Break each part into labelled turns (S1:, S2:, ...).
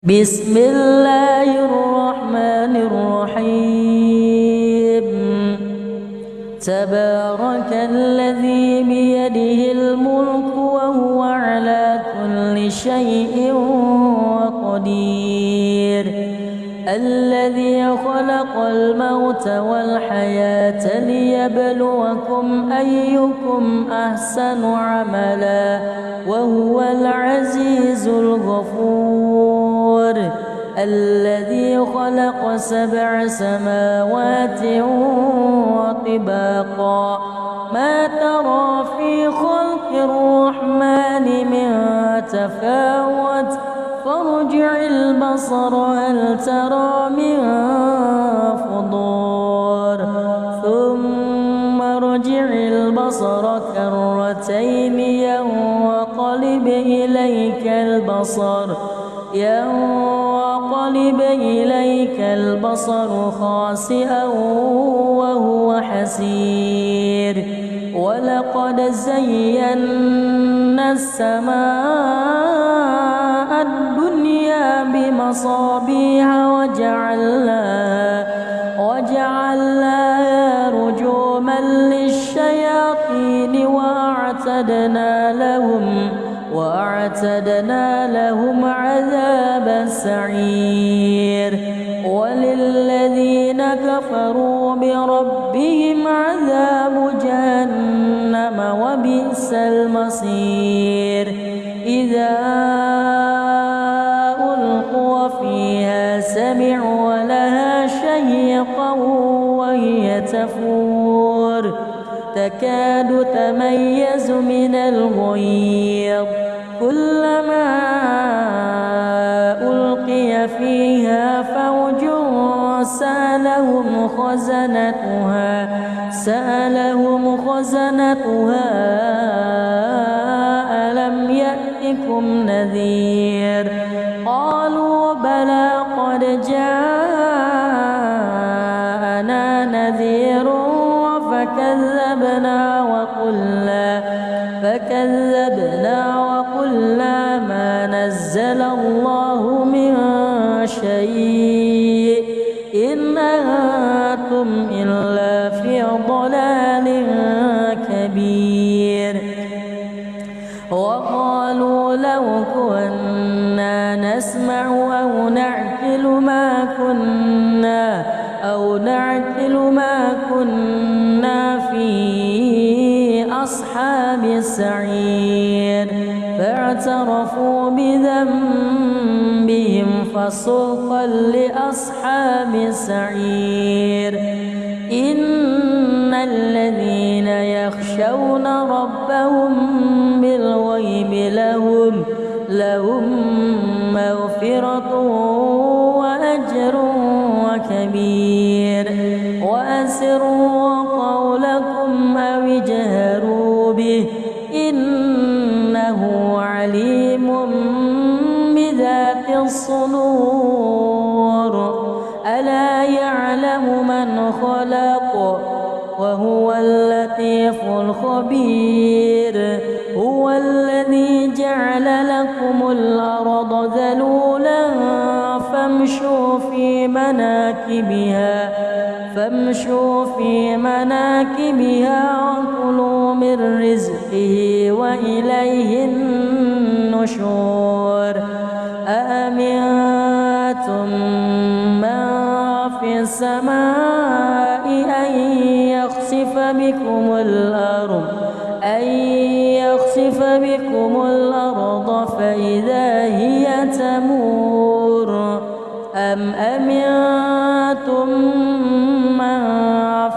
S1: بسم الله الرحمن الرحيم تبارك الذي بيده الملك وهو على كل شيء قدير الذي خلق الموت والحياة ليبلوكم أيكم أحسن عملا وهو العزيز الغفور الذي خلق 7 سماوات وطباقا ما ترى في خلق الرحمن من تفاوت فارجع البصر هل ترى من فطور ثم ارجع البصر كرتين ينقلب إليك البصر خاسئا وهو حسير ولقد زينا السماء الدنيا بمصابيح وجعلناها رجوما للشياطين وأعتدنا لهم عذاب السعير وللذين كفروا بربهم عذاب جهنم وبئس المصير إذا ألقوا فيها سمعوا لها شهيقا وهي تفور تكاد تميز من الغيظ كلما ألقي فيها فوج سألهم خزنتها ألم يأتكم نذير قالوا بلى قد جاءنا نذير فكذبنا وقلنا ما نزل الله من شيء إن أنتم إلا في ضلال كبير وقالوا لو كنا نسمع أو نعقل ما كنا في أصحاب السعير فاعترفوا بذنبهم فسوقا لأصحاب السعير إن الذين يخشون ربهم بالغيب لهم مغفرة وأجر كبير وأسروا قولكم أو اجهروا به إنه عليم بذات الصدور ألا يعلم من خلق وهو اللطيف الخبير هو الذي جعل لكم الأرض ذلولا فامشوا في مناكبها وكلوا من رزقه وإليه النشور أأمنتم من في السماء أن يخسف بكم الأرض فإذا هي تمور أم أمنتم من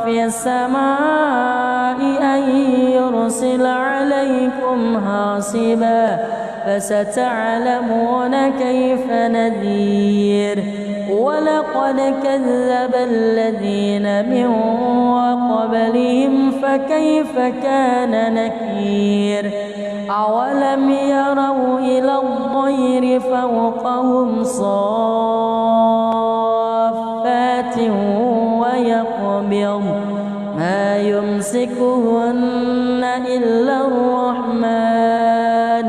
S1: في السماء أن يرسل عليكم حاصبا فستعلمون كيف نذير ولقد كذب الذين من قبلهم فكيف كان نكير أولم يروا إلى الطير فوقهم صافات ويقبض ما يمسكهن إلا الرحمن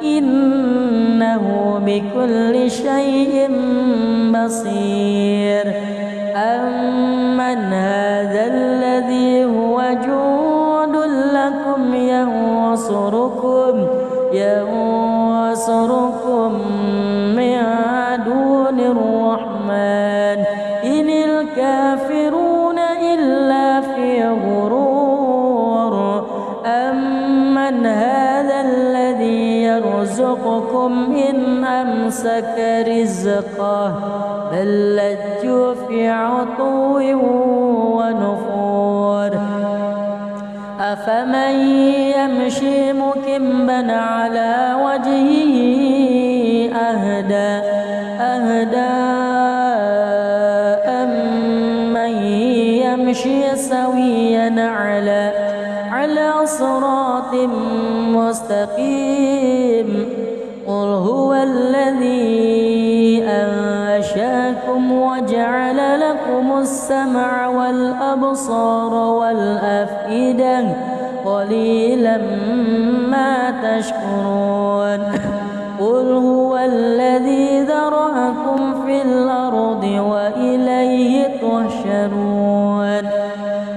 S1: إنه بكل شيء شيء بصير أمن هذا الذي هو جند لكم ينصركم من دون الرحمن إن الكافرون إلا في غرور أمن هذا الذي يرزقكم إن أمسك رزقه بل لجوا في عتو ونفور أفمن يمشي مكبا على وجهه أهدى أمن يمشي سويا على صراط مستقيم قل هو الذي أنشأكم وجعل لكم السمع والأبصار والأفئدة قليلا ما تشكرون قل هو الذي ذرأكم في الأرض وإليه تحشرون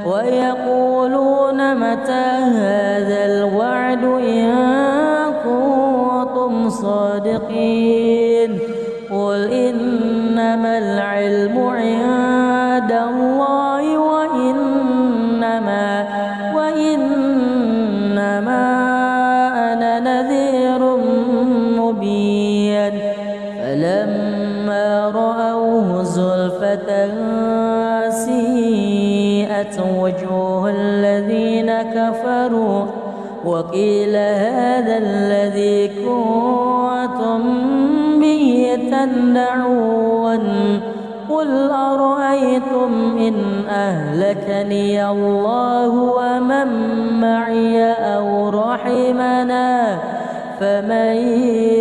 S1: ويقولون متى هذا الوعد إن كنتم صادقين قل إنما العلم عند الله وإنما أنا نذير مبين فلما رأوه زلفة سيئت وجوه الذين كفروا وقيل هذا الذي كنتم به تدعون قل أرأيتم إن أهلكني الله ومن معي أو رحمنا فمن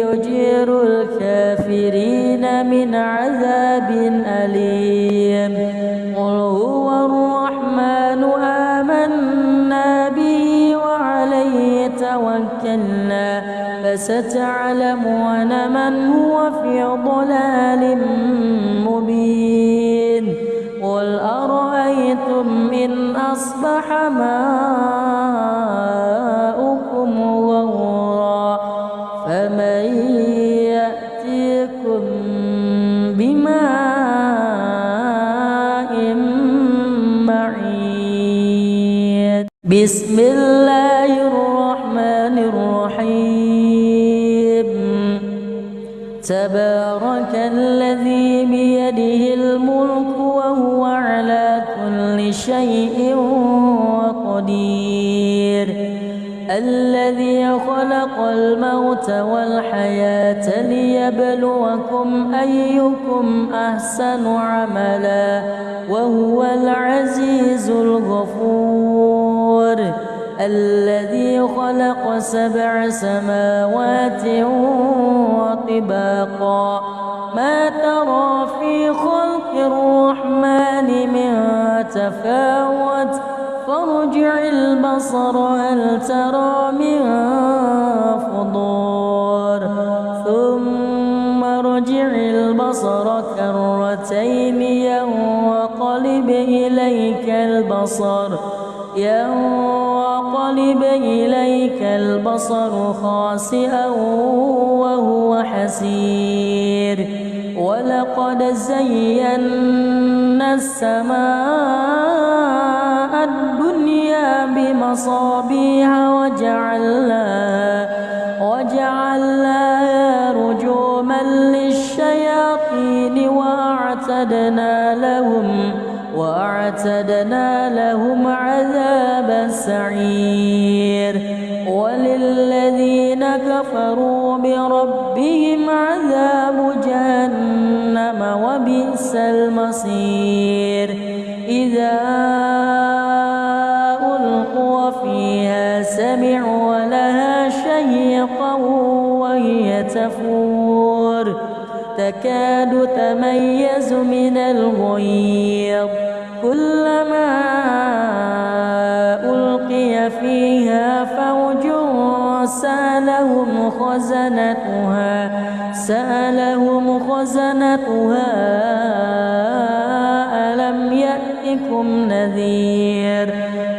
S1: يجير الكافرين من عذاب أليم قل هو الرحمن آمنا به وعليه توكلنا فستعلمون من هو في ضلال مبين قل أرأيتم إن أصبح ماؤكم غورا فمن يأتيكم بماء معين بسم الله الرحمن الرحيم تبارك الذي بيده الملك وهو على كل شيء قدير الذي خلق الموت والحياة ليبلوكم أيكم أحسن عملا وهو العزيز الغفور الذي خلق 7 سماوات وطباقا ما ترى في خلق الرحمن من تفاوت فارجع البصر هل ترى من فطور ثم ارجع البصر كرتين ينقلب إليك البصر خاسئا وهو حسير ولقد زينا السماء الدنيا بمصابيح وجعلناها رجوما للشياطين وأعتدنا لهم عذاب السعير وللذين كفروا بربهم عذاب جهنم وبئس المصير إذا ألقوا فيها سمعوا لها شهيقا وهي تفور تكاد تميز من الغيظ كلما ألقي فيها فوج سألهم خزنتها ألم يأتكم نذير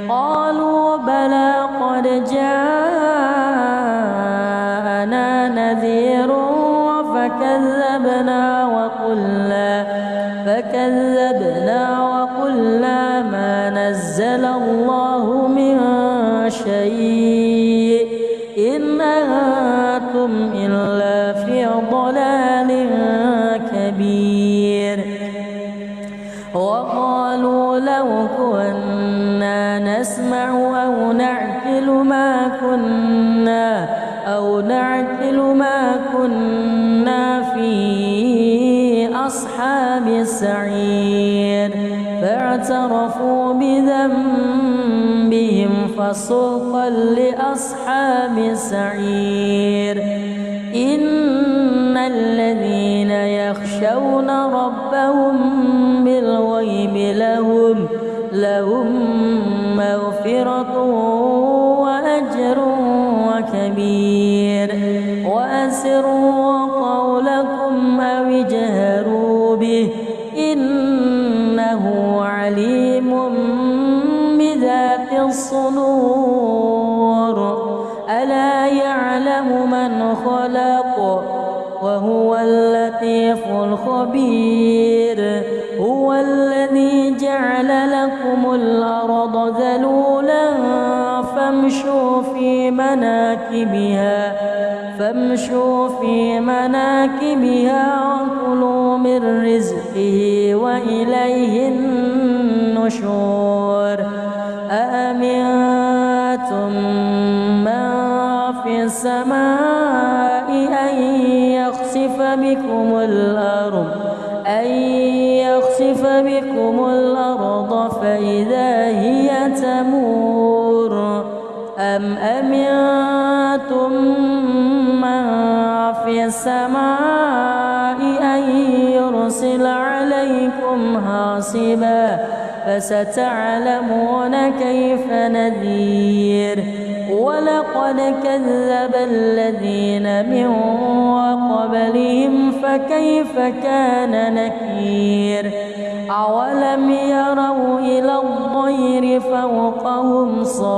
S1: قالوا بلى قد جاءنا نذير فكذبنا وقلنا ما نزل الله من شيء إن أنتم إلا في ضلال كبير وقالوا لو كنا نسمع أو نعقل ما كنا في أصحاب السعير فاعترفوا بذنبهم فسحقا لأصحاب السعير إن الذين يخشون ربهم بالغيب لهم مغفرة وأجر كبير وأسروا قولكم أو اجهروا به إنه عليم بذات الصدور ألا يعلم من خلق وهو اللطيف الخبير هو الذي جعل لكم الأرض ذلولا فامشوا في مناكبها وكلوا من رزقه وإليه النشور أأمنتم من في السماء أن يخسف بكم الأرض فإذا هي تمور أم أمنتم من في السماء أن يرسل عليكم حاصبا فستعلمون كيف نذير ولقد كذب الذين من قبلهم فكيف كان نكير أولم يروا إلى الطير فوقهم صافات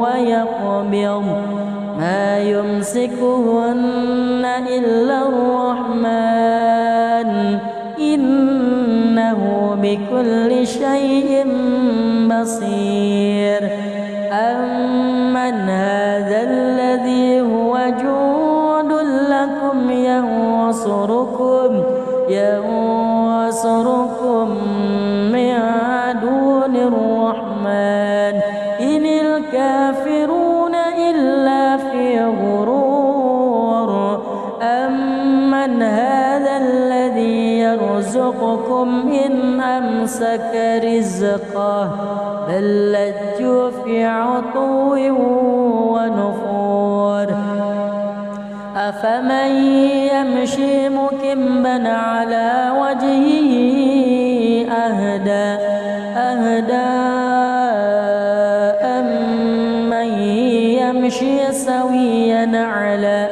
S1: ويقبض ما يمسكهن إلا الرحمن إنه بكل شيء بصير أمن هذا الذي هو جند لكم ينصركم من دون الرحمن إن الكافرون إلا في غرور أمن هذا الذي يرزقكم إن أمسك رزقه بل لجوا في عتو ونفور أفمن يمشي مكبا على وجهه أهدى أمن يمشي سويا على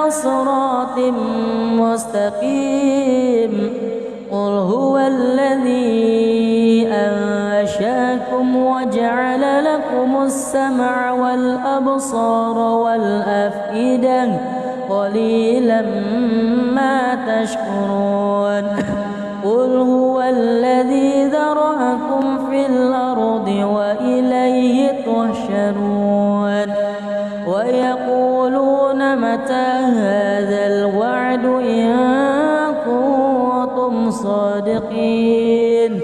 S1: صراط مستقيم قل هو الذي أنشأكم وجعل لكم السمع والأبصار والأفئدة قليلا ما تشكرون قل هو الذي ذرأكم في الأرض وإليه تحشرون ويقولون متى هذا الوعد إن كنتم صادقين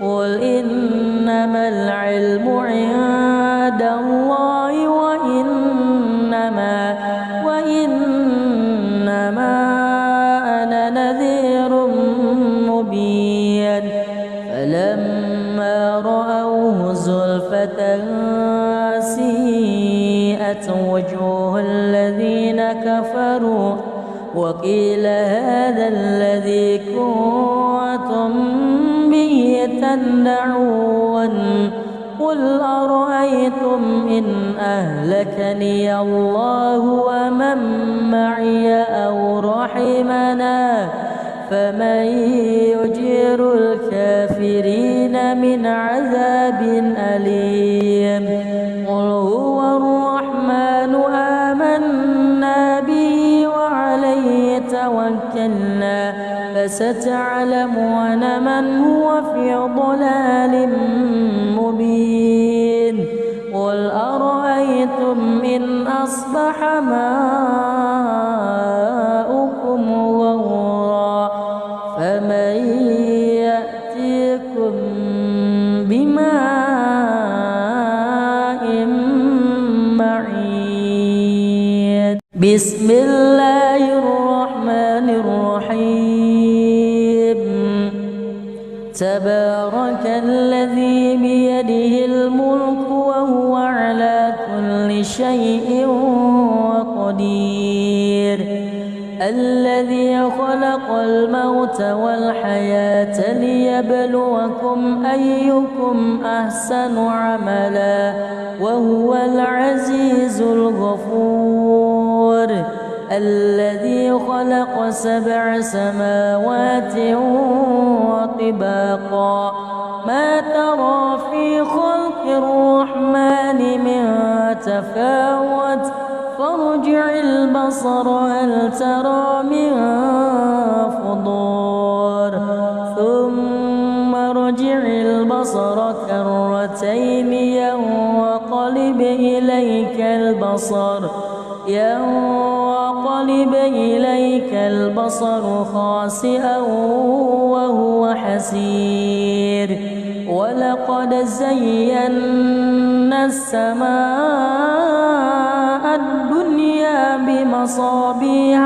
S1: قل إنما العلم عند الله وإنما أنا نذير مبين فلما رأوه زلفة سيئت وجوه الذين كفروا وقيل هذا الذي كنتم به تدعون قل أرأيتم إن أهلكني الله ومن معي أو رحمنا فمن يجير الكافرين من عذاب أليم قل هو الرحمن آمنا به وعليه توكلنا فستعلمون من هو في ضلال مبين قل أرأيتم إن أصبح ماؤكم غورا فمن يأتيكم بماء معين بسم الله الرحمن الرحيم تبارك الذي بيده الملك وهو على كل شيء قدير الذي خلق الموت والحياة ليبلوكم أيكم أحسن عملا وهو العزيز الغفور الذي خلق 7 سماوات وطباقا ما ترى في خلق الرحمن من تفاوت فارجع البصر هل ترى من فطور ثم ارجع البصر كرتين ينقلب إليك البصر خاسئا وهو حسير ولقد زينا السماء الدنيا بمصابيح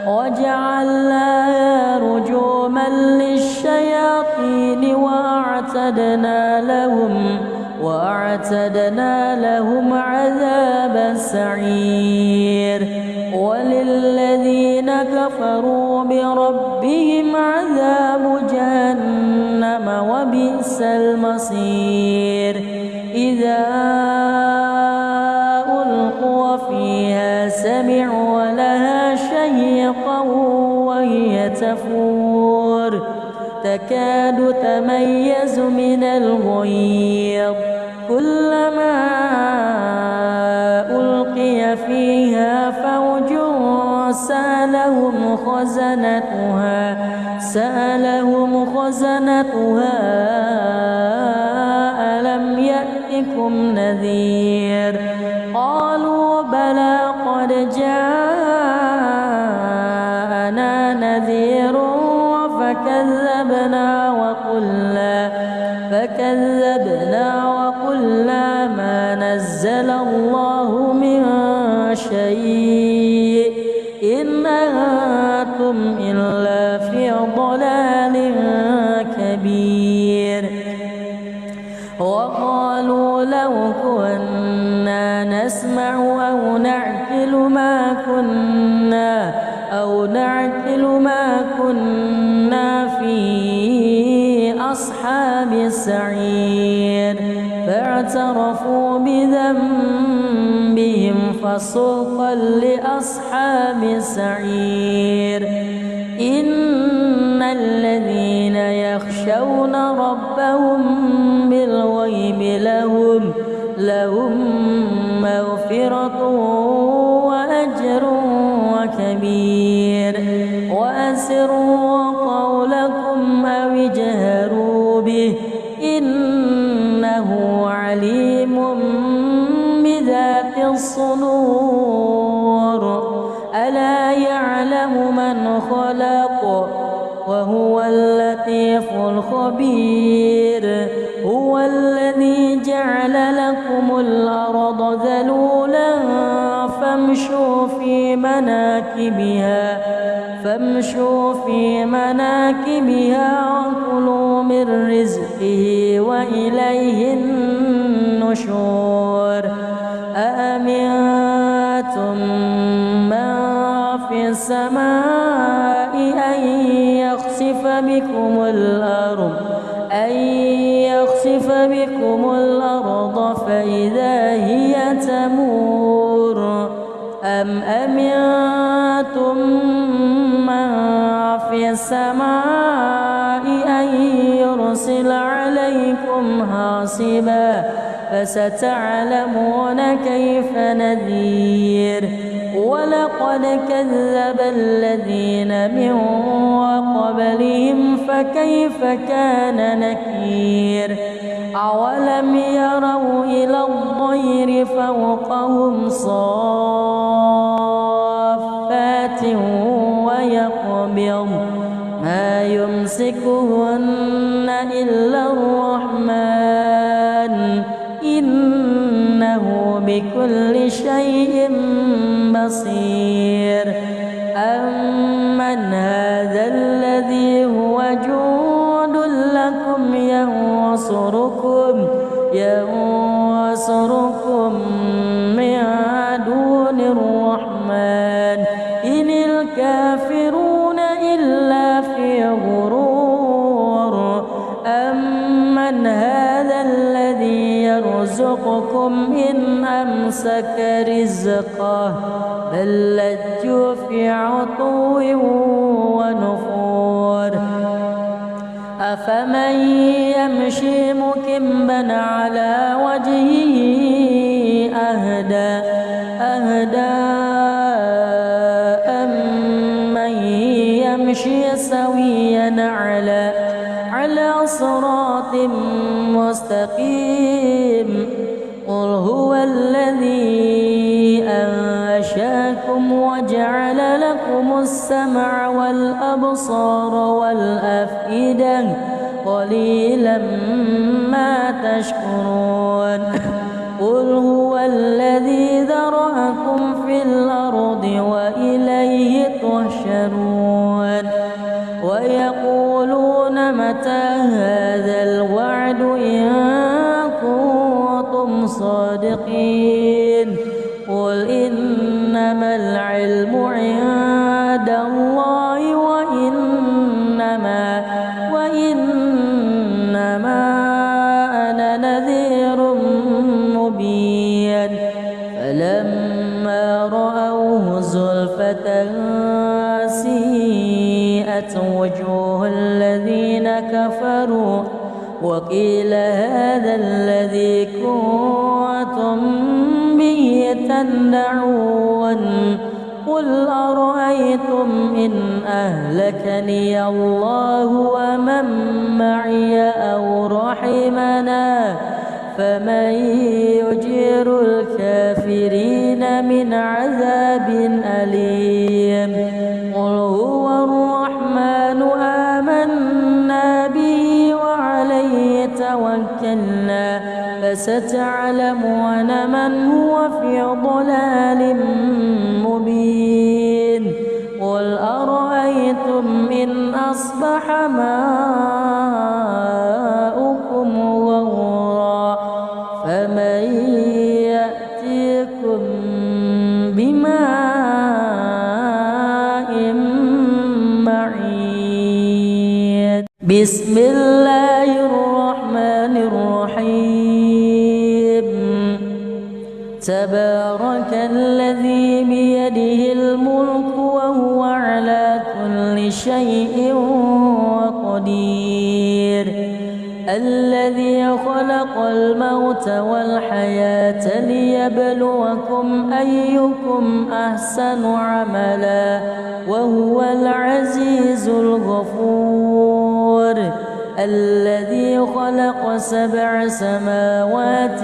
S1: وجعلناها رجوما للشياطين وأعتدنا لهم عذاب السعير وللذين كفروا بربهم عذاب جهنم وبئس المصير إذا ألقوا فيها سمعوا لها شهيقا وهي تفور تكاد تميز من الغيظ كلما ألقي فيها فوج سألهم خزنتها ألم يأتكم نذير قالوا بلى قد جاءنا نذير فكذبنا وقلنا ما نزل الله من شيء إن أنتم إلا في ضلال كبير وقالوا لو كنا نسمع أو نعقل ما كنا في أصحاب السعير فاعترفوا بذنبهم فسوقا لأصحاب السعير إن الذين يخشون ربهم بالغيب لهم مغفرة وأجر كبير وأسروا قولكم أو اجهروا به إنه عليم بذات الصدور ألا يعلم من خلق وهو اللطيف الخبير هو الذي جعل لكم الأرض ذلولا فامشوا في مناكبها وكلوا من رزقه وإليه النشور أأمنتم من في السماء أن يخسف بكم الأرض بكم الأرض فإذا هي تمور أم أمنتم من في السماء أن يرسل عليكم حاصبا فستعلمون كيف نذير ولقد كذب الذين من قبلهم فكيف كان نكير أولم يروا إلى الطير فوقهم صافات ويقبض ما يمسكهن إلا الرحمن إنه بكل شيء بصير أمن هذا الذي هو جند لكم ينصركم من دون الرحمن إن الكافرون إلا في غرور أمن هذا الذي يرزقكم إن أمسك رزقه بل لجوا في عتو ونفور أفمن يمشي مكبا على وجهه أهدى أمن يمشي سويا على صراط مستقيم قل هو الذي أنشأكم وجعل لكم السمع والأبصار والأفئدة قليلا ما تشكرون قل هو الذي ذرأكم في الأرض وإليه تحشرون ويقولون متى هذا الوعد إن كنتم صادقين قل إنما العلم عند الله وإنما أنا نذير مبين فلما رأوه زلفة سيئت وجوه الذين كفروا وقيل هذا الذي كنتم به تدعون قل أرأيتم إن أهلكني الله ومن معي أو رحمنا فمن يجير الكافرين من عذاب أليم قل هو الرحمن آمنا به وعليه توكلنا فستعلمون من هو في ضلال مبين قل أرأيتم إن أصبح ماؤكم غورا فمن يأتيكم بماء معين بسم الله الرحمن الرحيم تبارك الذي بيده الملك وهو على كل شيء قدير الذي خلق الموت والحياة ليبلوكم أيكم أحسن عملا وهو العزيز الغفور الذي خلق 7 سماوات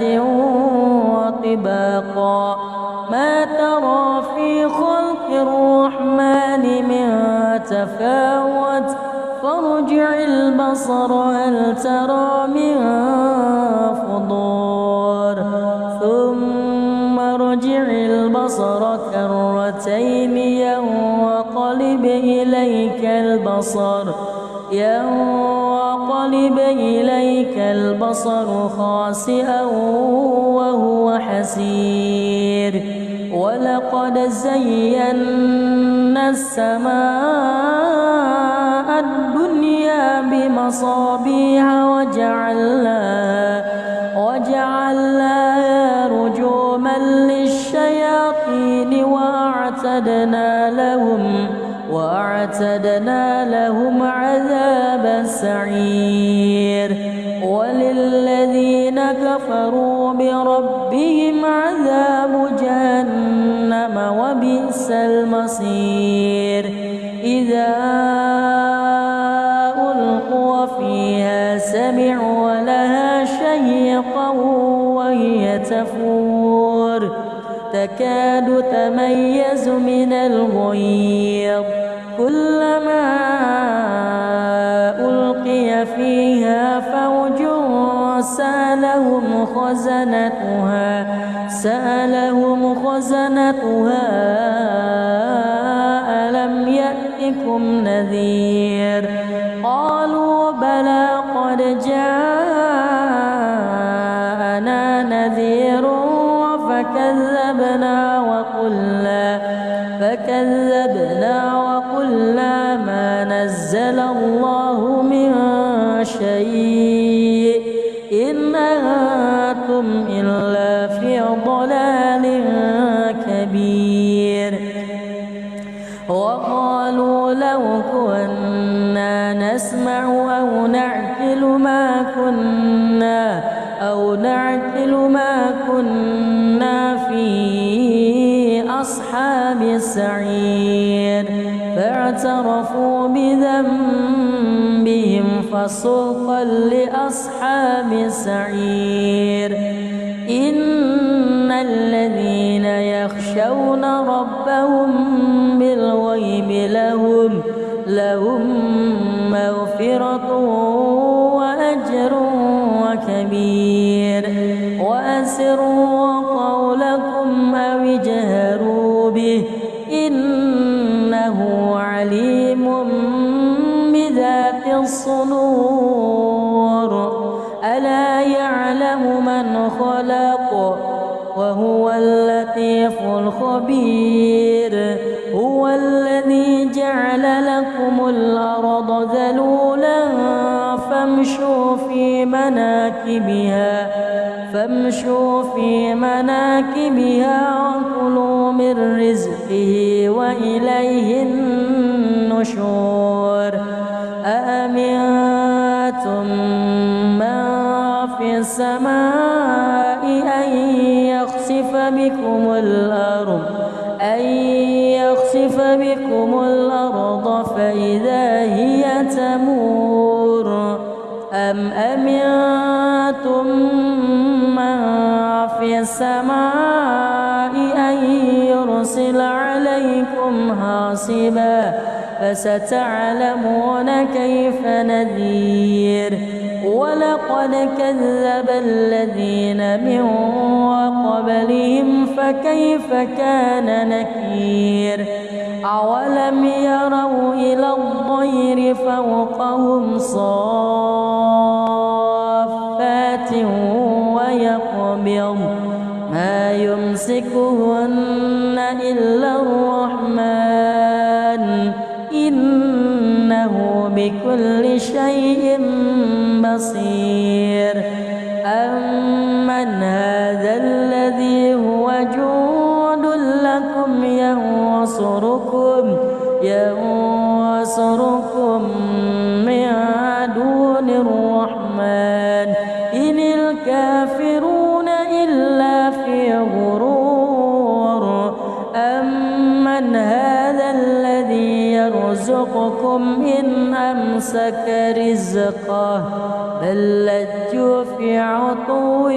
S1: وطباقا ما ترى في خلق الرحمن من تفاوت فارجع البصر هل ترى من فطور ثم ارجع البصر كرتين ينقلب إليك البصر خاسئا وهو حسير ولقد زينا السماء الدنيا بمصابيح وجعلناها رجوما للشياطين وأعتدنا لهم عذاب السعير وللذين كفروا بربهم عذاب جهنم وبئس المصير إذا ألقوا فيها سمعوا لها شهيقا وهي تفور تكاد تميز من الغيظ كلما ألقي فيها فوج سألهم خزنتها ألم يأتكم نذير قالوا بلى قد جاءنا نذير فكذبنا وقلنا ما نزل الله من شيء إن أنتم إلا في ضلال كبير وقالوا لو كنا نسمع أو نعقل ما كنا في أصحاب السعير فاعترفوا بذنبهم فسوقا لأصحاب السعير إن الذين يخشون ربهم بالغيب لهم مغفرة وأجر كبير وأسروا قولكم أو اجهروا به إنه عليم بذات الصدور ألا يعلم من خلق وهو اللطيف الخبير هو الذي جعل لكم الأرض ذلولا فامشوا في مناكبها وكلوا من رزقه وإليه النشور أأمنتم من في السماء أن يخسف بكم الأرض فإذا هي تمور أم أمنتم من في السماء أن يرسل عليكم حاصبا فستعلمون كيف نذير ولقد كذب الذين من قبلهم فكيف كان نكير أولم يروا إلى الطير فوقهم صافات ويقبض ما يمسكهن إلا الرحمن إنه بكل شيء بصير أمن هذا الذي هو جند لكم ينصركم من دون الرحمن إن الكافرون إلا في غرور أمن هذا الذي يرزقكم إن أمسك رزقه بل لجوا في عتو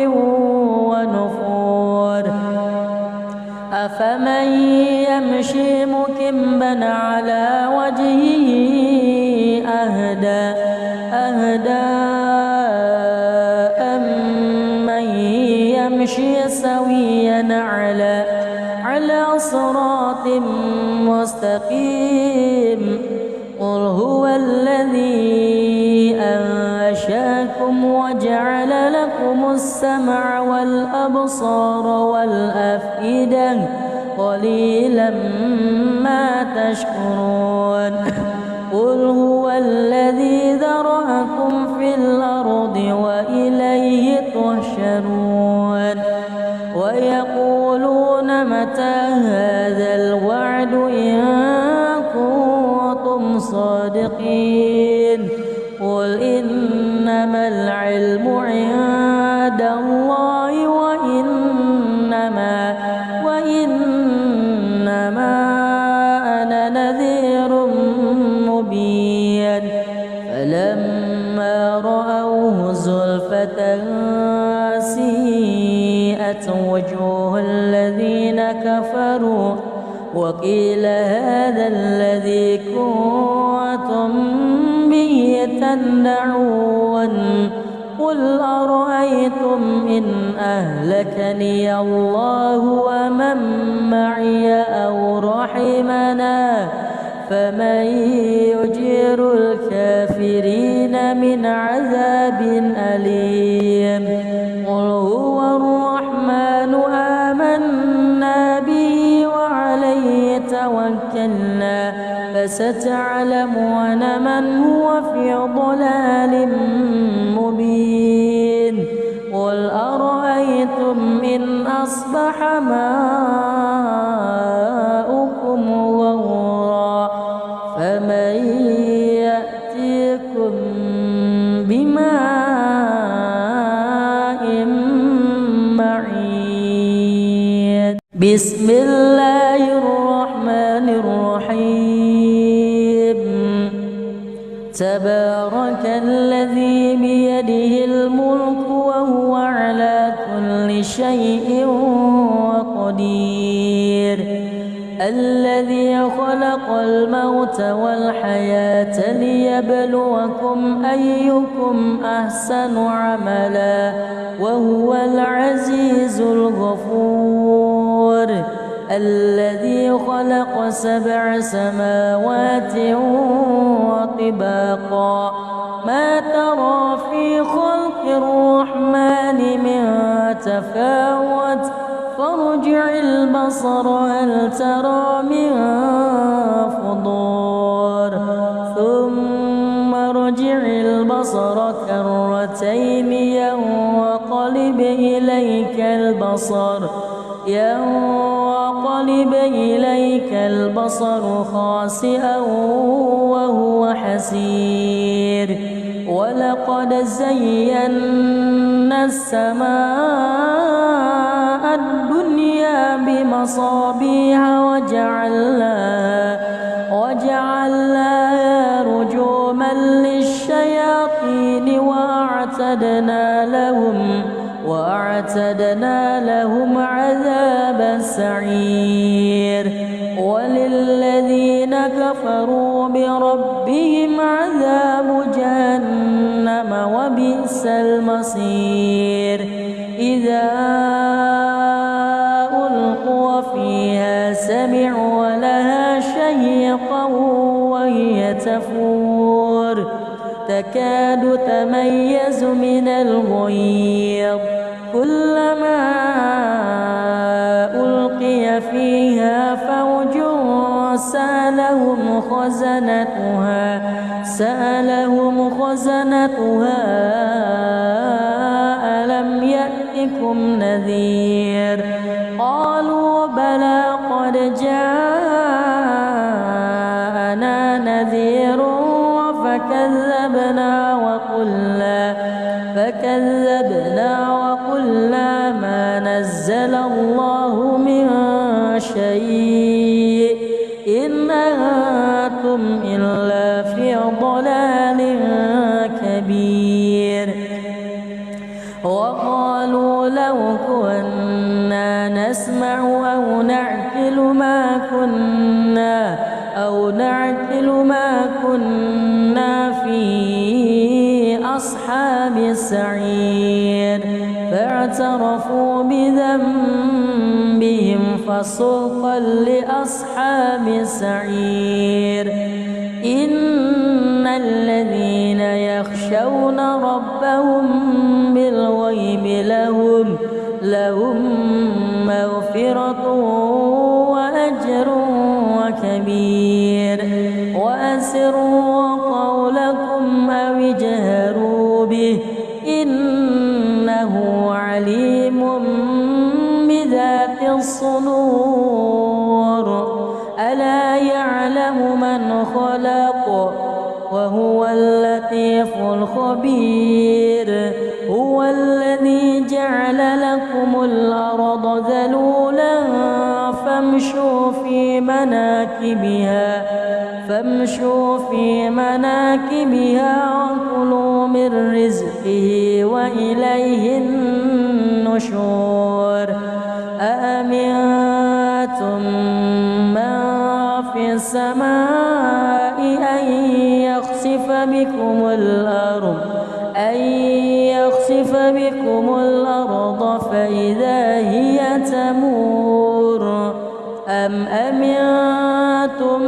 S1: ونفور أفمن يمشي مكبا على وجهه أهدى أمن يمشي سويا على صراط مستقيم قل هو الذي أنشأكم وجعل لكم السمع والأبصار والأفئدة قليلا ما تشكرون قل هو الذي ذرأكم في الأرض وإليه تحشرون الوعد إن كنتم صادقين قل إنما العلم عند الله وإنما أنا نذير مبين فلما رأوه زلفة سيئت وجوه الذين كفروا وقيل هذا الذي كنتم به تدعون قل أرأيتم إن أهلكني الله ومن معي أو رحمنا فمن يجير الكافرين من عذاب أليم قل هو الرحمن آمنا به وعليه توكلنا فستعلمون من هو في ضلال مبين قل أرأيتم إن أصبح ماؤكم غورا فمن يأتيكم بماء معين بسم الله الرحمن الرحيم تبارك الذي بيده الملك وهو على كل شيء قدير الذي خلق الموت والحياة ليبلوكم أيكم أحسن عملا وهو العزيز الغفور الذي خلق 7 سماوات وطباقا ما ترى في خلق الرحمن من تفاوت فارجع البصر هل ترى من فطور ثم ارجع البصر كرتين ينقلب إليك البصر خاسئا وهو حسير ولقد زينا السماء الدنيا بمصابيح وجعلناها رجوما للشياطين وأعتدنا لهم عذاب السعير وللذين كفروا بربهم عذاب جهنم وبئس المصير إذا ألقوا فيها سمعوا لها شهيقا وهي تفور تكاد تميز من الغيظ كلما ألقي فيها فوج سألهم خزنتها ألم يأتكم نذير قالوا بلى قد جاءنا نذير فكذبنا وقلنا ما نزل الله من شيء إن أنتم إلا في ضلال كبير وقالوا لو كنا نسمع أو نعقل ما كنا في أصحاب السعير فاعترفوا بذنبهم فسوقا لأصحاب السعير إن الذين يخشون ربهم بالغيب لهم مغفرة وأجر كبير وأسروا قولكم أو اجهروا به إنه عليم بذات الصدور ألا يعلم من خلق وهو اللطيف الخبير. هو الذي جعل لكم الأرض ذلولا فامشوا في مناكبها وكلوا من رزقه وإليه النشور. أأمنتم من في السماء أن يخسف بكم الأرض فإذا هي تمور. أم أمنتم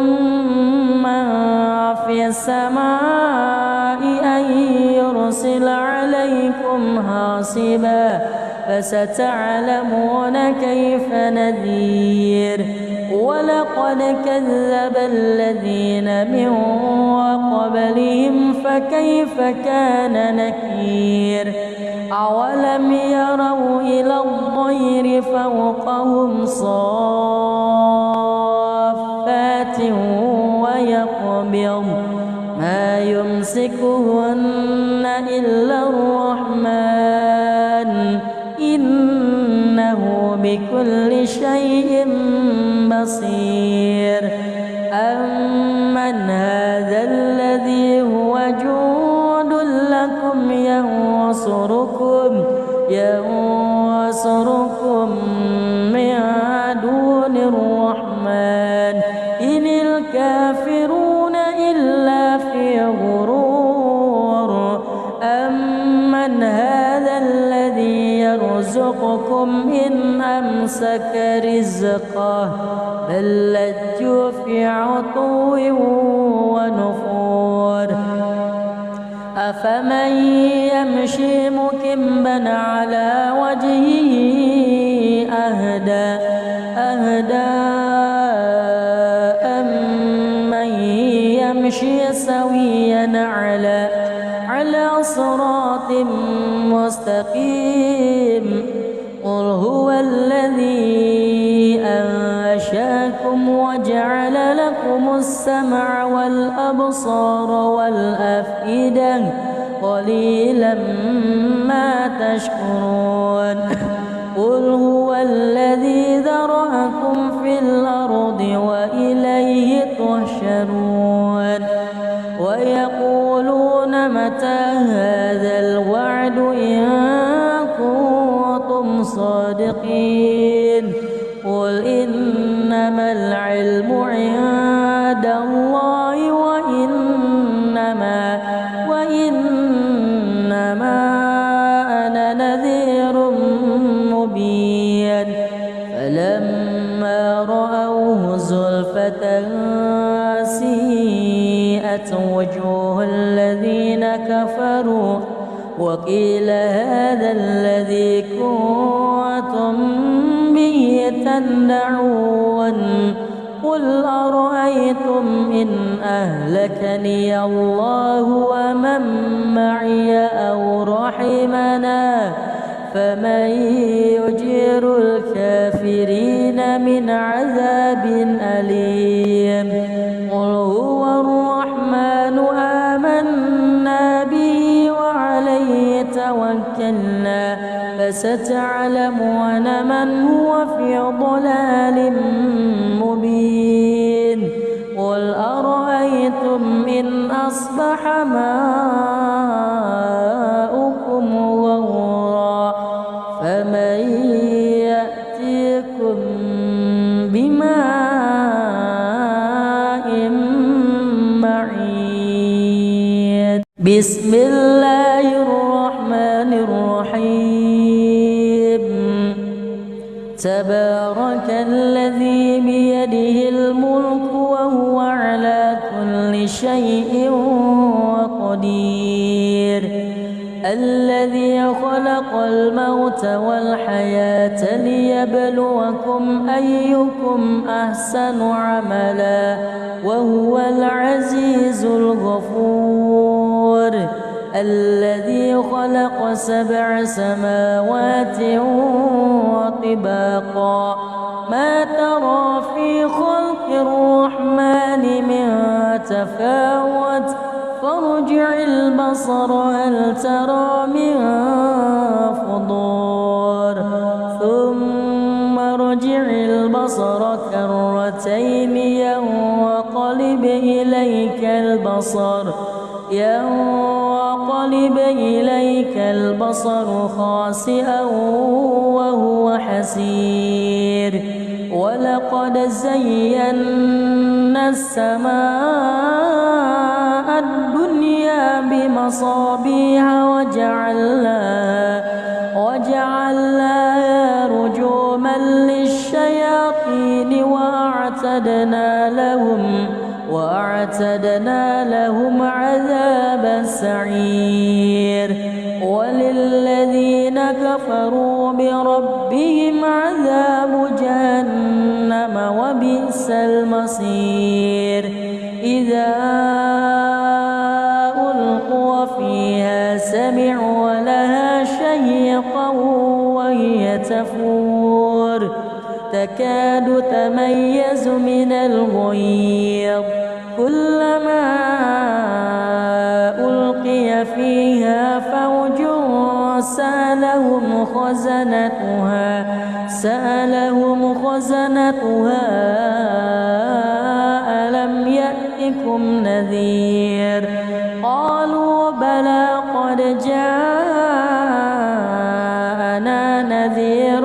S1: من في السماء أن يرسل عليكم حاصبا فستعلمون كيف نذير. ولقد كذب الذين من قبلهم فكيف كان نكير. أولم يروا إلى الطير فوقهم صافات ويقبض ما يمسكهن إلا الرحمن إنه بكل شيء بصير. أمن هذا الذي هو جند لكم ينصركم من دون الرحمن إن الكافرون إلا في غرور. أمن هذا الذي يرزقكم إن أمسك رزقه بل لجوا في عتو ونفور. أفمن يمشي مكبا على وجهه أهدى أمن يمشي سويا على صراط مستقيم. قل هو الذي أنشأكم وجعل لكم السمع والأبصار والأفئدة قليلا ما تشكرون. قل هو الذي ذرأكم في الأرض وإليه تحشرون. ويقولون متى هذا الوعد إن كنتم صادقين. قل إنما العلم عند الله وإنما أنا نذير مبين. فلما رأوه زلفة سيئت وجوه الذين كفروا وقيل هذا الذي كنتم به تدعون. قل أرأيتم إن أهلكني الله ومن معي أو رحمنا فمن يجير الكافرين من عذاب أليم. قل هو الرحمن آمنا به وعليه توكلنا فستعلمون من هو في ضلال مبين. قل أرأيتم إن أصبح ماؤكم غورا فمن يأتيكم بماء معين. بسم الله الرحمن الرحيم. تبارك الذي بيده الملك وهو على كل شيء قدير. الذي خلق الموت والحياة ليبلوكم أيكم أحسن عملا وهو العزيز الغفور. الذي خلق 7 سماوات وطباقا ما ترى في خلق الرحمن من تفاوت فارجع البصر هل ترى من فطور ثم ارجع البصر كرتين ينقلب إليك البصر خاسئا وهو حسير ولقد زينا السماء الدنيا بمصابيح وجعلناها رجوما للشياطين وأعتدنا لهم عذاب السعير وللذين كفروا بربهم عذاب جهنم وبئس المصير إذا ألقوا فيها سمعوا لها شهيقا وهي تفور تكاد تميز من الغيظ كلما ألقي فيها فوج سألهم خزنتها ألم يأتكم نذير قالوا بلى قد جاءنا نذير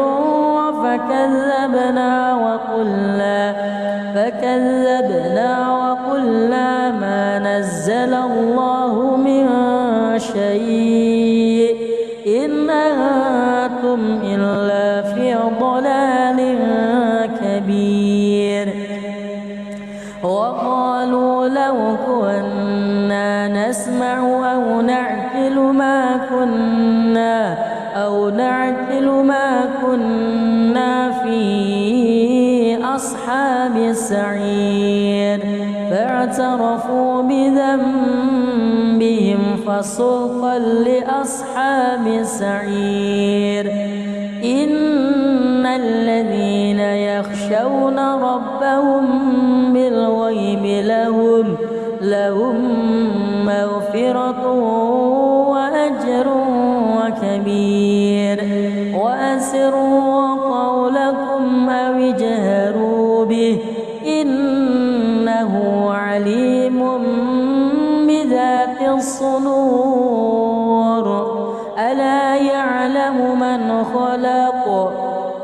S1: فكذبنا وقلنا ما نزل الله من شيء إن أنتم إلا في ضلال كبير وقالوا لو كنا نسمع أو نعقل ما كنا في أصحاب السعير فاعترفوا بذنبهم فسحقا لأصحاب السعير إن الذين يخشون ربهم بالغيب لهم مغفرة وأجر كبير وأسروا قولكم أو اجهروا به إنه عليم بذات الصدور ألا يعلم من خلق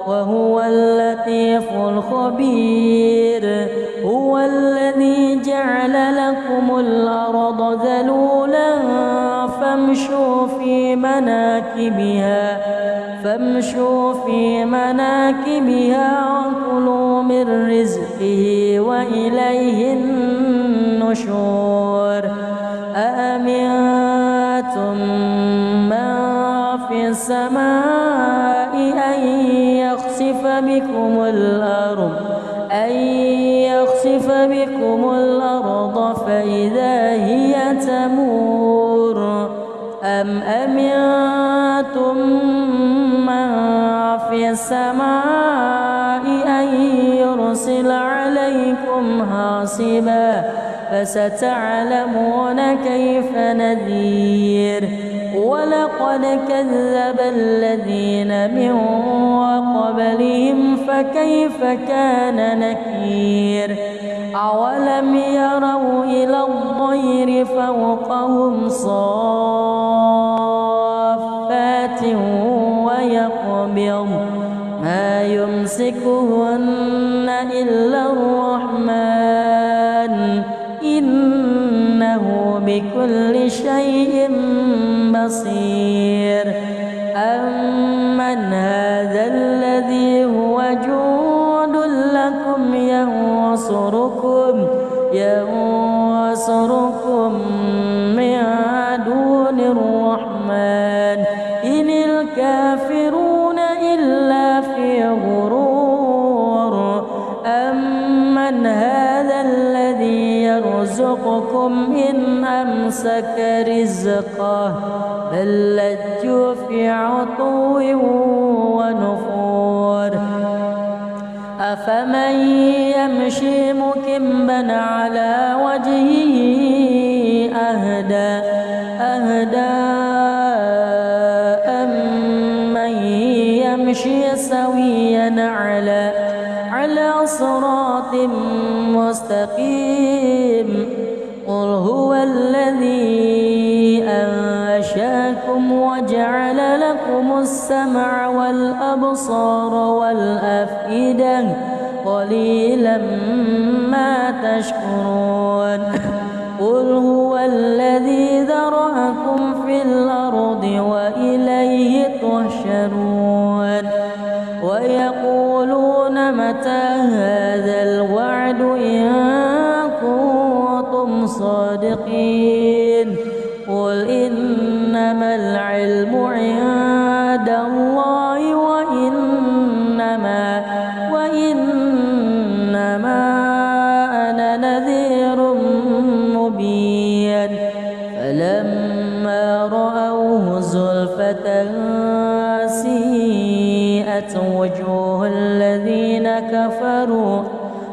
S1: وهو اللطيف الخبير هو الذي جعل لكم الأرض ذلولا فامشوا في مناكبها وكلوا من رزقه وإليه النشور أأمنتم من في السماء أن يخسف بكم الأرض فإذا هي تمور أم أمنتم من في السماء أن يرسل عليكم حاصبا فستعلمون كيف نذير ولقد كذب الذين من قبلهم فكيف كان نكير أولم يروا إلى الطير فوقهم صافات ويقبض ما يمسكهن إلا الرحمن إنه بكل شيء بصير أمن هذا الذي هو جند لكم ينصركم من دون الرحمن إن الكافرون إلا في غرور أمن هذا الذي يرزقكم إن أمسك رزقه بل لجوا في عتو ونفور أفمن يمشي مكبا على وجهه أهدى أمن يمشي سويا على صراط مستقيم قل هو الذي أنشأكم وجعل لكم السمع والأبصار والأفئدة قليلا ما تشكرون قل هو الذي ذرأكم في الأرض وإليه تحشرون ويقولون متى هذا الوعد إن كنتم صادقين قل إنما العلم عند الله وإنما أنا نذير مبين فلما رأوه زلفة سيئت وجوه الذين كفروا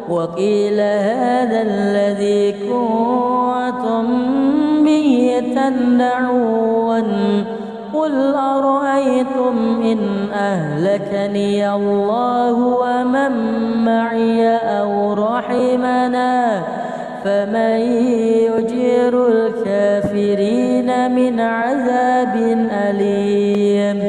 S1: وقيل هذا الذي كنتم به تدعون قل أرأيتم إن أهلكني الله ومن معي أو رحمنا فمن يجير الكافرين من عذاب أليم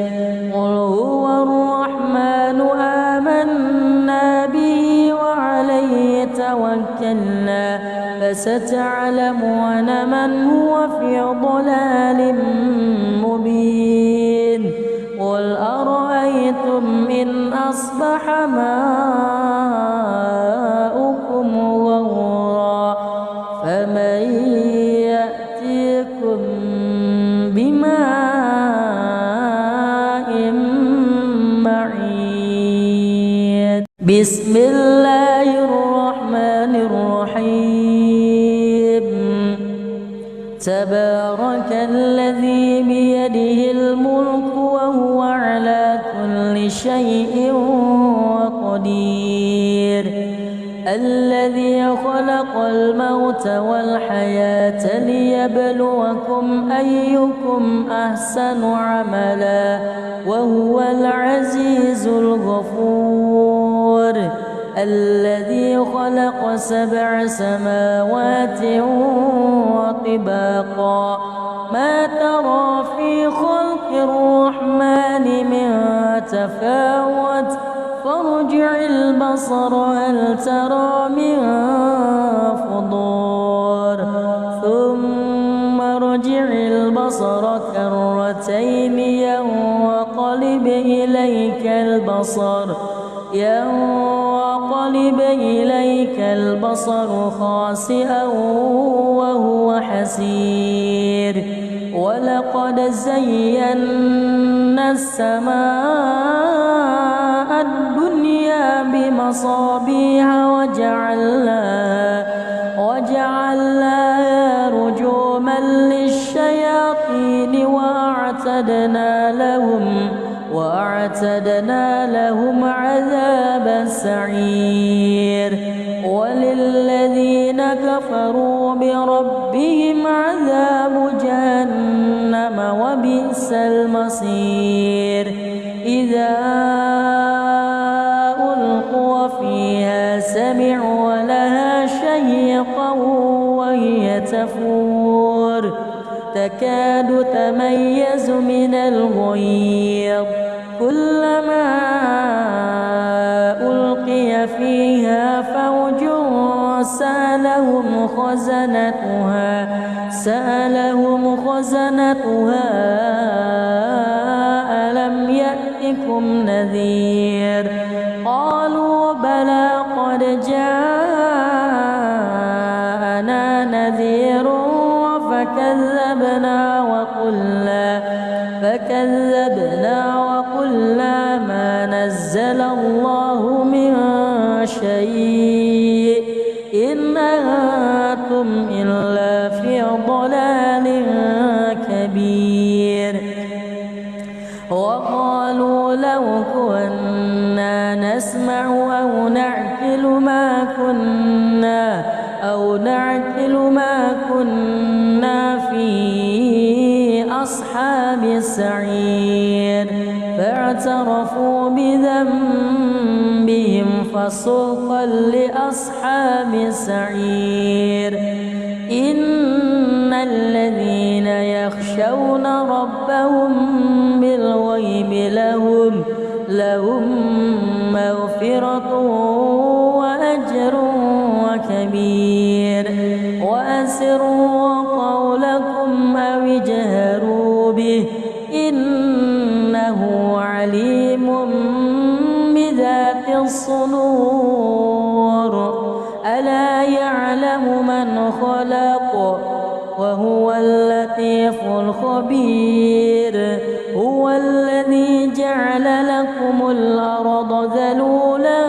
S1: قل هو الرحمن آمنا به وعليه توكلنا فستعلمون من هو في ضلال مبين قل أرأيتم إن أصبح ماؤكم غورا فمن يأتيكم بماء معين بسم الله الرحمن الرحيم تبارك الذي بيده الملك وهو على كل شيء قدير الذي خلق الموت والحياة ليبلوكم أيكم أحسن عملا وهو العزيز الغفور الذي خلق 7 سماوات وطباقا ما ترى في خلق الرحمن من تفاوت فارجع البصر هل ترى من فطور ثم ارجع البصر كرتين ينقلب إليك البصر خاسئا وهو حسير ولقد زينا السماء الدنيا بمصابيح وجعلناها رجوما للشياطين وأعتدنا لهم عذاب السعير وللذين كفروا بربهم عذاب جهنم وبئس المصير إذا ألقوا فيها سمعوا لها شهيقا وهي تفور تكاد تميز من الغيظ كلما ألقي فيها فوج سألهم خزنتها ألم يأتكم نذير قالوا بلى قد جاءنا نذير فكذبنا وقلنا ما نزل الله من شيء إن أنتم إلا في ضلال كبير وقالوا لو كنا نسمع أو نعقل ما كنا أو نعقل ما كنا في أصحاب السعير فاعترفوا بذنبهم فسوقا لأصحاب السعير إن الذين يخشون ربهم بالغيب لهم مغفرة وأجر كبير وأسروا قولكم أو اجهروا به إنه عليم بذات الصدور ألا يعلم من خلق وهو اللطيف الخبير هو الذي جعل لكم الأرض ذلولا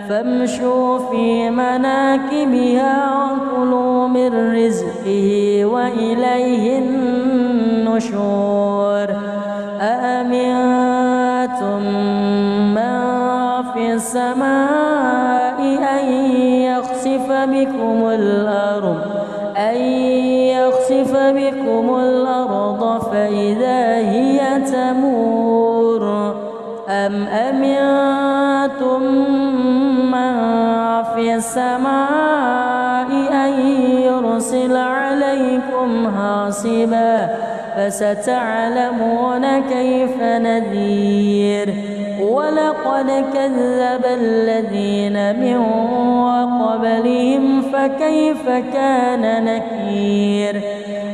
S1: فامشوا في مناكبها وكلوا من رزقه وإليه النشور أأمنتم من في السماء أن يخسف بكم الأرض فإذا هي تمور أم أمنتم من في السماء أن يرسل عليكم حاصبا فستعلمون كيف نذير ولقد كذب الذين من قبلهم فكيف كان نكير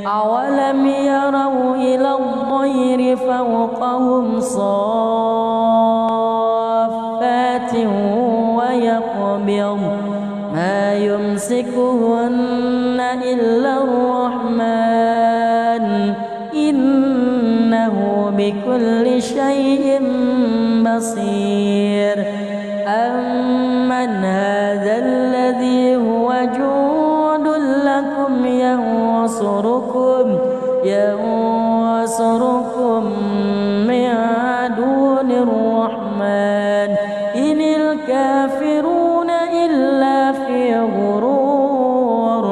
S1: أولم يروا إلى الطير فوقهم صافات ويقبض ما يمسكهن إلا الرحمن إنه بكل شيء بصير أمن هذا الذي هو جند لكم ينصركم من دون الرحمن إن الكافرون إلا في غرور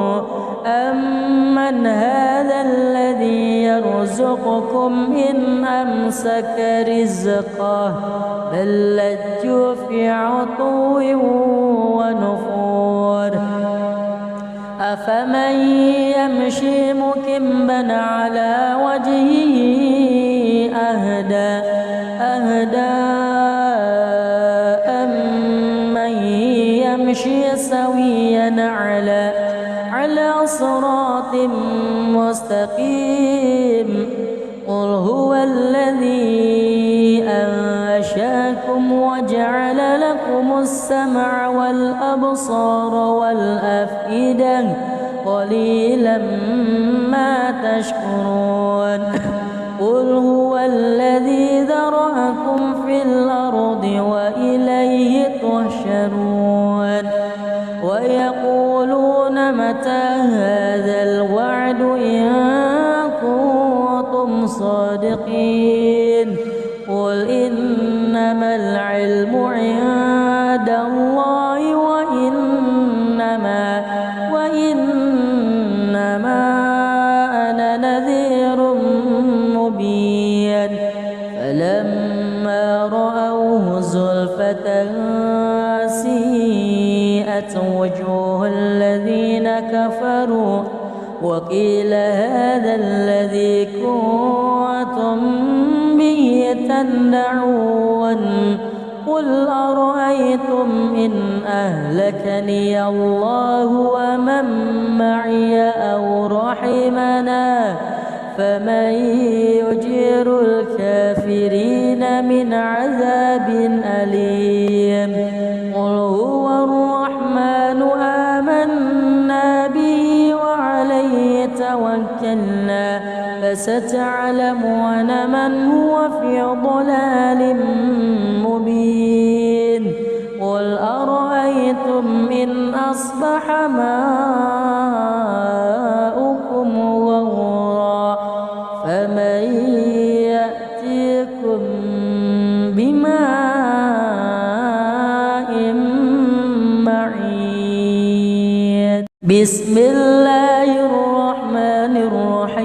S1: أمن هذا الذي يرزقكم إن أمسك رزقه بل لجوا في عتو ونفور أفمن يمشي مكبا على وجهه أهدى أمن يمشي سويا على صراط مستقيم قل هو الذي أنشأكم وجعل لكم السمع والأبصار والأفئدة قليلا ما تشكرون قل هو الذي ذرأكم في الأرض وإليه تحشرون ويقولون متى هذا الوعد إن كنتم صادقين قل إنما العلم عند الله وإنما أنا نذير مبين فلما رأوه زلفة سيئت وجوه الذين كفروا وقيل هذا الذي كنتم به تدعون قل أرأيتم إن أهلكني الله ومن معي أو رحمنا فمن يجير الكافرين من عذاب أليم قل هو الرحمن آمنا به وعليه توكلنا فستعلمون من هو في ضلال مبين قل أرأيتم إن أصبح ماؤكم غورا فمن يأتيكم بماء بسم الله الرحمن الرحيم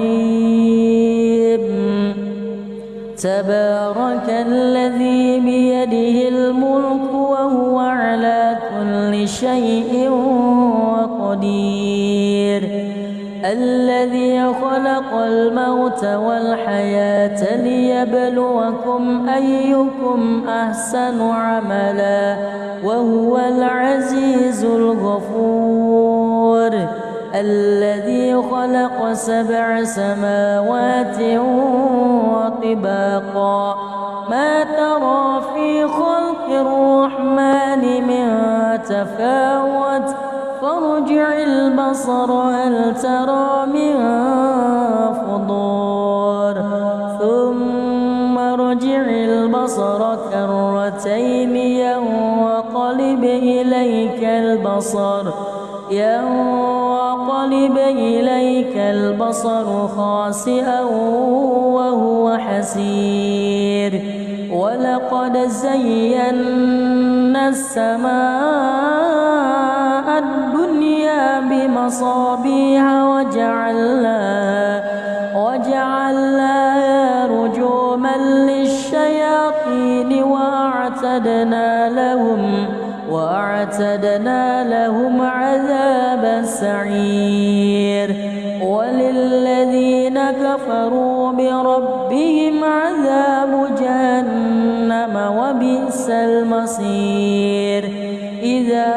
S1: تبارك الذي بيده الملك وهو على كل شيء قدير الذي خلق الموت والحياة ليبلوكم أيكم أحسن عملا وهو العزيز الغفور الذي خلق 7 سماوات وطباقا ما ترى في خلق الرحمن من تفاوت فارجع البصر هل ترى من فطور ثم ارجع البصر كرتين ينقلب إليك البصر خاسئا وهو حسير ولقد زينا السماء الدنيا بمصابيح وجعلناها رجوما للشياطين وأعتدنا لهم عذاب السعير وللذين كفروا بربهم عذاب جهنم وبئس المصير إذا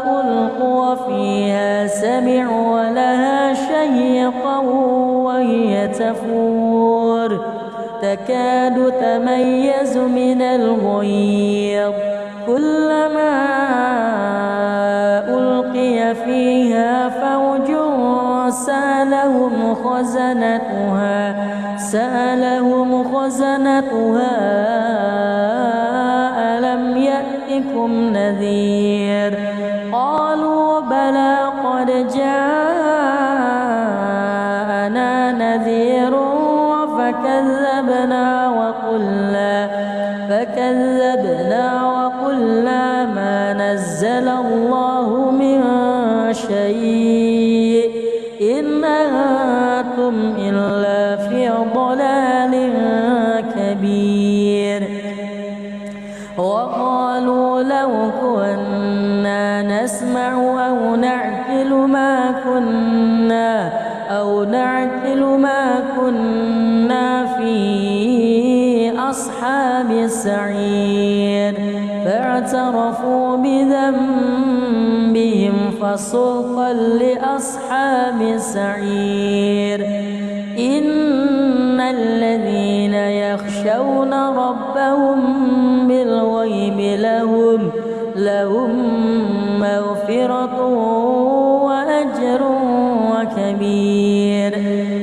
S1: ألقوا فيها سمعوا لها شهيقا وهي تفور تكاد تميز من الغيظ كلما ألقي فيها فوج سألهم خزنتها ألم يأتكم نذير قالوا بلى قد جاءنا نذير فكذبنا وقلنا ما نزل الله من شيء إن أنتم إلا في ضلال كبير وقالوا لو كنا نسمع أو نعقل ما كنا في أصحاب السعير فاعترفوا بذنبهم فسوقا لأصحاب السعير إن الذين يخشون ربهم بالغيب لهم مغفرة وأجر كبير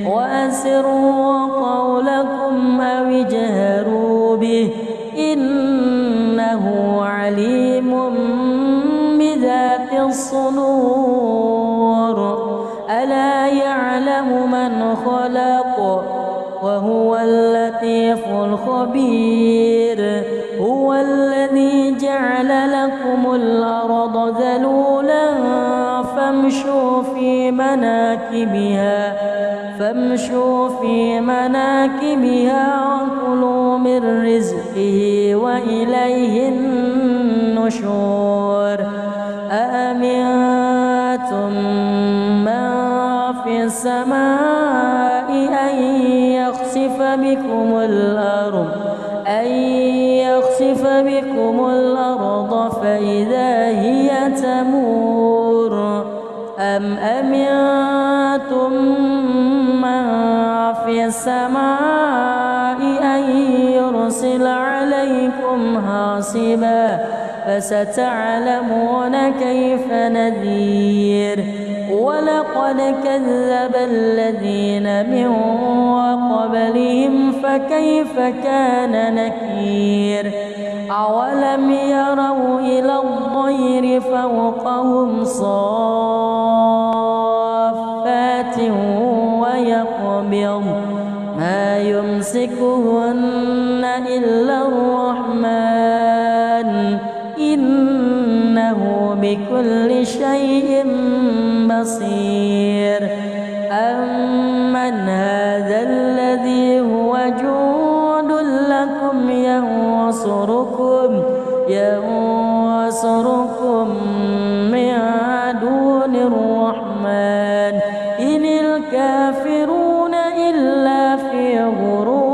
S1: وأسروا قولكم أو اجهروا به إنه عليم بذات الصدور ألا يعلم من خلق وهو اللطيف الخبير هو الذي جعل لكم الأرض ذلولا فامشوا في مناكبها وكلوا من رزقه وإليه النشور أأمنتم من في السماء أن يخسف بكم الأرض فإذا هي تمور أم أمنتم من في السماء أن يرسل عليكم حاصبا فستعلمون كيف نذير ولقد كذب الذين من قبلهم فكيف كان نكير أولم يروا إلى الطير فوقهم صافات ويقبض ما يمسكهن إلا الرحمن إنه بكل شيء بصير أمن هذا الذي هو جند لكم ينصركم من دون الرحمن إن الكافرون إلا في غرور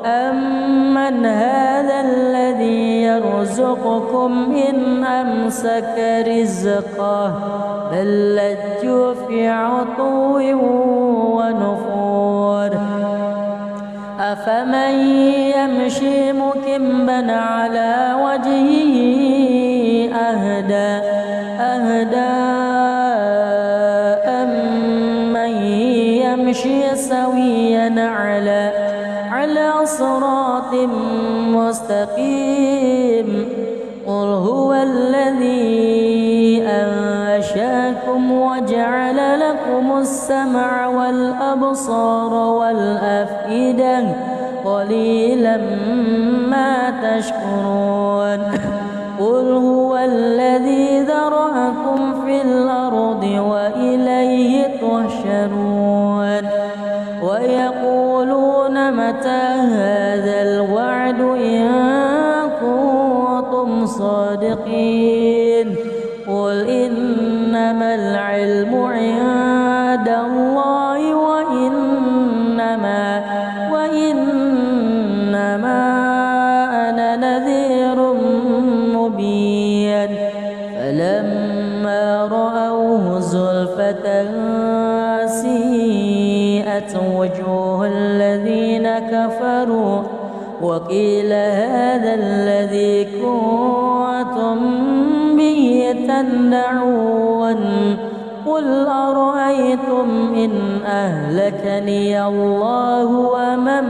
S1: أمن هذا الذي يرزقكم إن أمسك رزقه بل لجوا في عتو ونفور أفمن يمشي مكبا على وجهه أهدى أمن يمشي سويا على صراط مستقيم قل هو الذي أنشأكم وجعل لكم السمع والأبصار والأفئدة قليلا ما تشكرون قل هو الذي ذرأكم في الأرض وإليه تحشرون ويقولون متى هذا الوعد إن كنتم صادقين قل إنما العلم عند الله وإنما أنا نذير مبين فلما رأوه زلفة سيئت وجوه الذين كفروا وقيل هذا الذي كنتم به تدعون قل أرأيتم إن أهلكني الله ومن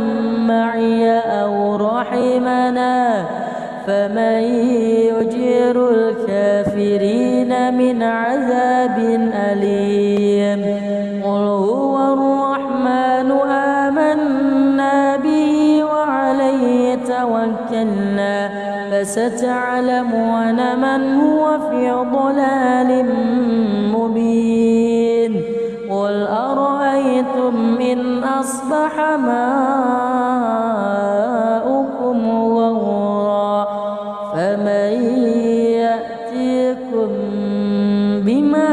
S1: معي أو رحمنا فمن يجير الكافرين من عذاب أليم قل هو الرحمن آمنا به وعليه توكلنا فستعلمون من هو في ضلال مبين قل أرأيتم إن أصبح ماؤكم غورا فمن يأتيكم بماء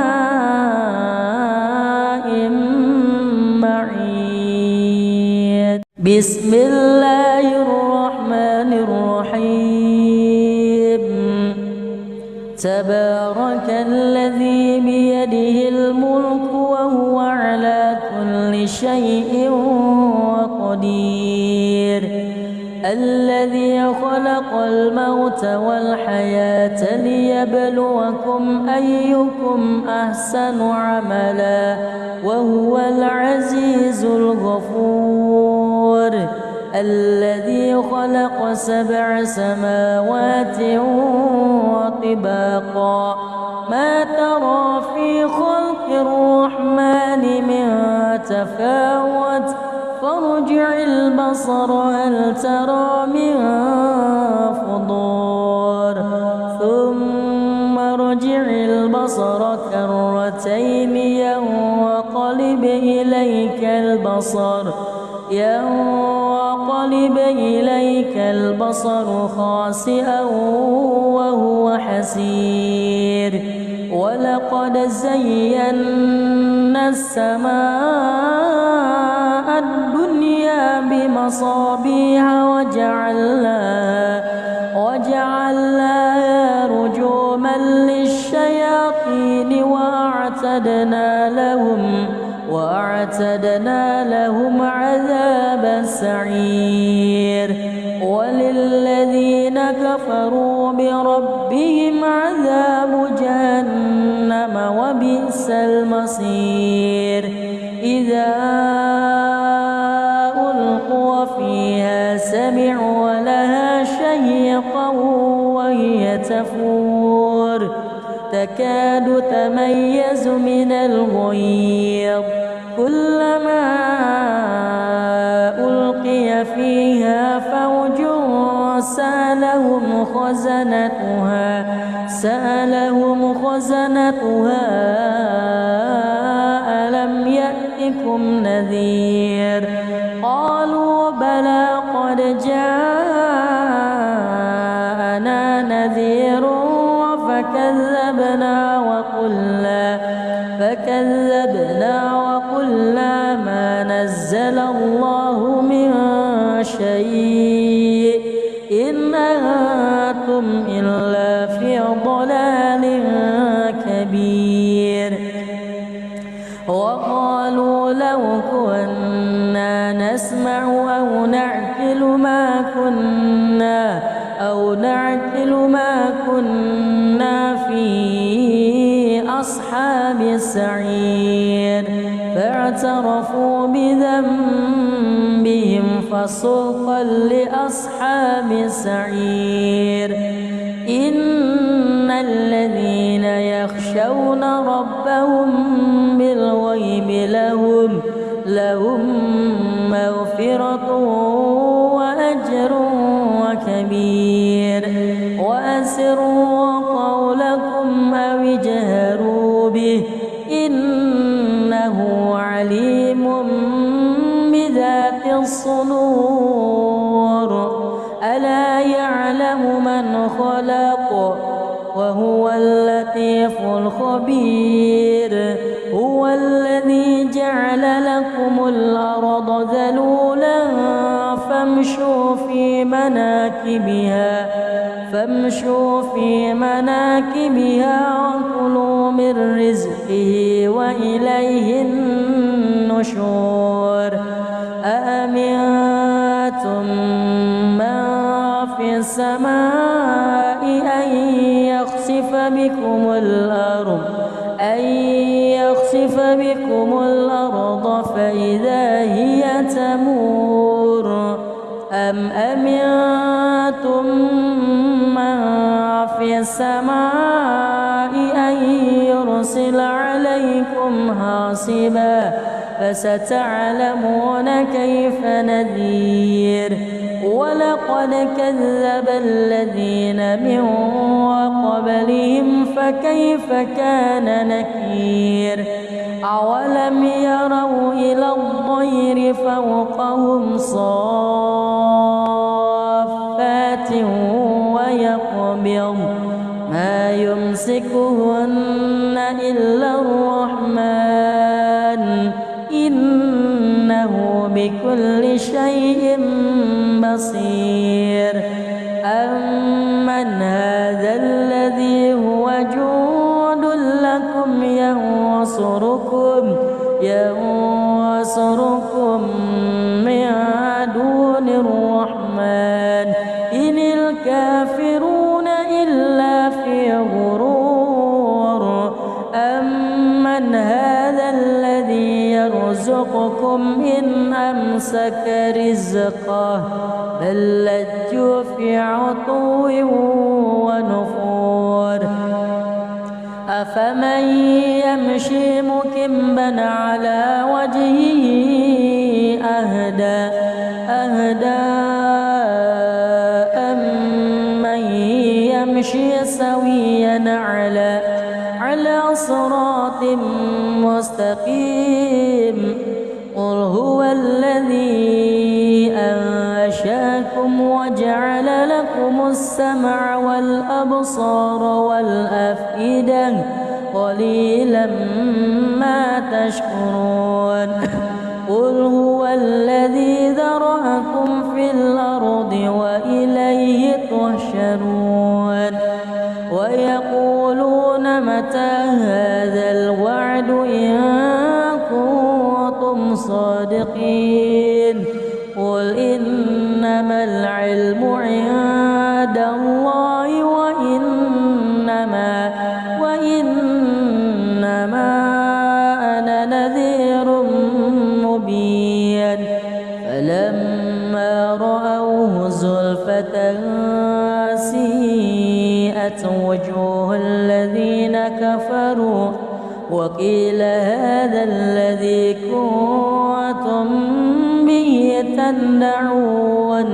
S1: معين بسم الله الرحمن الرحيم تبارك الذي بيده الملك وهو على كل شيء قدير الذي خلق الموت والحياة ليبلوكم أيكم أحسن عملا وهو العزيز الغفور الذي خلق 7 سماوات وطباقا ما ترى في خلق الرحمن من تفاوت فارجع البصر هل ترى من فطور ثم ارجع البصر كرتين ينقلب إليك البصر خاسئا وهو حسير ولقد زينا السماء الدنيا بمصابيح وجعلناها رجوما للشياطين وأعتدنا لهم عذاب السعير وللذين كفروا بربهم عذاب جهنم وبئس المصير إذا ألقوا فيها سمعوا لها شهيقا وهي تفور تكاد تميز من الغيظ كلما ألقي فيها فوج سألهم سألهم خزنتها ألم يأتكم نذير قالوا بلى قد جاءنا نذير فكذبنا وقلنا ما نزل الله من شيء إن أنتم إلا في ضلال كبير وقالوا لو كنا نسمع أو نعقل ما كنا في أصحاب السعير فاعترفوا بذنبهم فسوقا لأصحاب السعير إن الذين يخشون ربهم بالغيب لهم مغفرة وأجر كبير وأسروا قولكم أو اجهروا به إنه عليم بذات الصدور ألا يعلم من خلق وهو اللطيف الخبير هو الذي جعل لكم الأرض ذلولا فامشوا في مناكبها وكلوا من رزقه وإليه النشور أأمنتم من في السماء أن يخسف بكم الأرض فإذا هي تمور أم أمنتم من في السماء أن يرسل عليكم حاصبا فستعلمون كيف نذير ولقد كذب الذين من قبلهم فكيف كان نكير أولم يروا إلى الطير فوقهم صافات ويقبض ما يمسكهن إلا الرحمن إنه بكل شيء بصير أمن هذا الذي هو جند لكم ينصركم من دون الرحمن إن الكافرون إلا في غرور أمن هذا الذي يرزقكم إن أمسك رزقه بل لجوا في عتو ونفور أفمن يمشي مكبا على وجهه أهدى أمن يمشي سويا على صراط مستقيم قل هو الذي أنشأكم وجعل لكم السمع والأبصار والأفئدة قليلا ما تشكرون قل هو الذي ذرأكم في الأرض وإليه تحشرون ويقولون متى هذا الوعد إن كنتم صادقين قل إنما العلم عند الله وإنما أنا نذير مبين فلما رأوه زلفة سيئت وجوه الذين كفروا وقيل هذا الذي كنتم به تدعون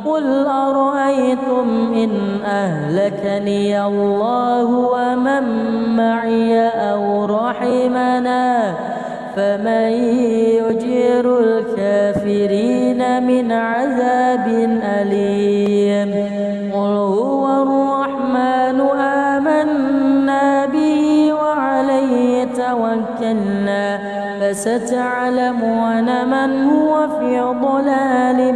S1: قل أرأيتم إن أهلكني الله ومن معي أو رحمنا فمن يجير الكافرين من عذاب أليم قل هو الرحمن آمنا به وعليه توكلنا فستعلمون من هو في ضلال